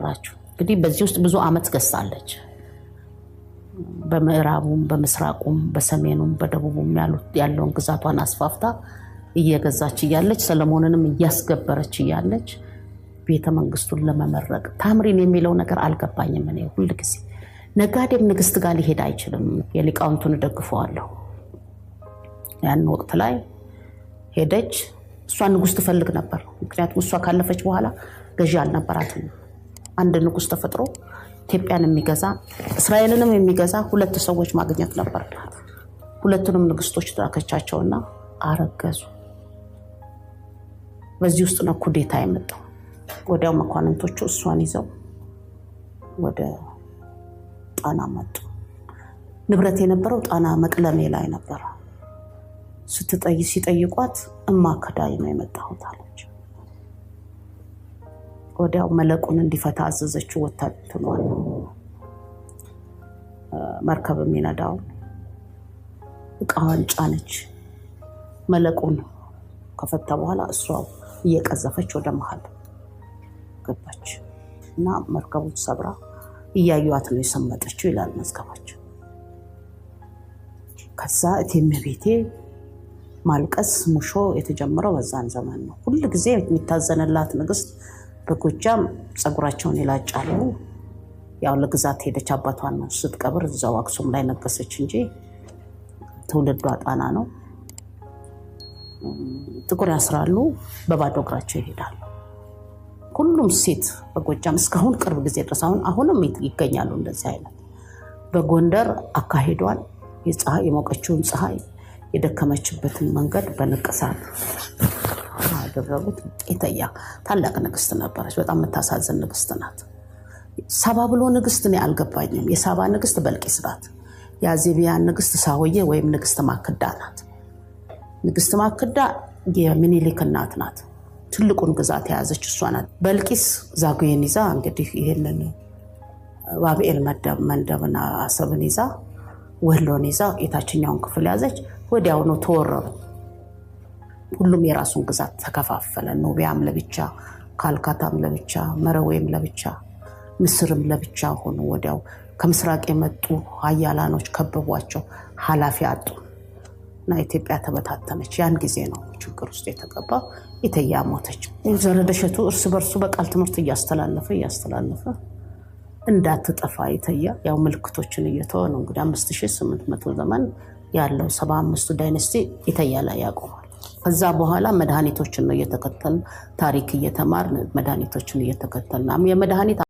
ራችሁ እንግዲህ በዚህ ውስጥ ብዙ አመት ገዝታለች በምዕራቡም በመስራቁም በሰሜኑም በደቡቡም ያለውን ግዛቷን አስፋፍታ እየገዛች እያለች ሰለሞንንም እያስገበረች እያለች ቤተ መንግስቱን ለመመረቅ ታምሪን የሚለው ነገር አልገባኝም እኔ ሁሉ ጊዜ ነጋዴም ንግስት ጋር ሊሄድ አይችልም የሊቃውንቱን ደግፈዋለሁ ያን ወቅት ላይ ሄደች እሷ ንጉስ ትፈልግ ነበር ምክንያቱም እሷ ካለፈች በኋላ ገዢ አልነበራትም አንድ ንጉስ ተፈጥሮ ኢትዮጵያን የሚገዛ እስራኤልንም የሚገዛ ሁለት ሰዎች ማግኘት ነበርላት ሁለቱንም ንግስቶች ተካቻቸውና አረገዙ በዚህ ውስጥ ነው ኩዴታ የመጣው ወዲያው መኳንንቶቹ እሷን ይዘው ወደ ጣና መጡ ንብረት የነበረው ጣና መቅለሜ ላይ ነበር ሲጠይቋት እማከዳይ ነው የመጣሁት አለች ወዲያው መለቁን እንዲፈታ አዘዘችው ወታደሩን መርከብ የሚነዳው እቃዋን ጫነች መለቁን ከፈታ በኋላ እሷ እየቀዘፈች ወደ መሃል ገባች እና መርከቡ ሰብራ እያዩአት ነው የሰመጠችው ይላል መዝገባቸው ከዛ እቴመቤቴ ማልቀስ ሙሾ የተጀመረው በዛን ዘመን ነው ሁሉ ጊዜ የሚታዘንላት ንግስት በጎጃም ጸጉራቸውን ይላጫሉ ያው ለግዛት ሄደች አባቷን ነው ስትቀብር እዛው አክሱም ላይ ነገሰች እንጂ ትውልዷ ጣና ነው ጥቁር ያስራሉ በባዶ እግራቸው ይሄዳሉ ሁሉም ሴት በጎጃም እስካሁን ቅርብ ጊዜ ድረስ አሁንም ይገኛሉ እንደዚህ አይነት በጎንደር አካሄዷል የፀሐይ የሞቀችውን ፀሐይ የደከመችበትን መንገድ በንቅሳት አደረጉት ኢተያ ታላቅ ንግስት ነበረች በጣም የምታሳዝን ንግስት ናት ሳባ ብሎ ንግስት ነው አልገባኝም የሳባ ንግስት በልቂስ ናት ያዚቢያን ንግስት ሳሆዬ ወይም ንግስት ማክዳ ናት ንግስት ማክዳ የሚኒሊክ እናት ናት ትልቁን ግዛት ያዘች እሷ ናት በልቂስ ዛጉዬን ይዛ እንግዲህ ይሄንን ባቢኤል መንደብና አሰብን ይዛ ወሎን ይዛ የታችኛውን ክፍል ያዘች ወዲያው ነው ተወረሩ ሁሉም የራሱን ግዛት ተከፋፈለ ኑቢያም ለብቻ ካልካታም ለብቻ መረዌም ለብቻ ምስርም ለብቻ ሆኖ ወዲያው ከምስራቅ የመጡ ኃያላኖች ከበቧቸው ሐላፊ አጡ እና ኢትዮጵያ ተበታተነች ያን ጊዜ ነው ችግር ውስጥ የተገባው ኢተያ ሞተች ዘረደሸቱ እርስ በርሱ በቃል ትምህርት እያስተላለፈ እንዳትጠፋ ኢተያ ያው ምልክቶችን እየተወ ነው እንግዲህ 5800 ዘመን ያለው 75 ዳይናስቲ ኢተያ ላይ ያቆማል ከዛ በኋላ መድኃኒቶችን ነው እየተከተልን ታሪክ እየተማርን መድኃኒቶችን እየተከተልን የመድኃኒት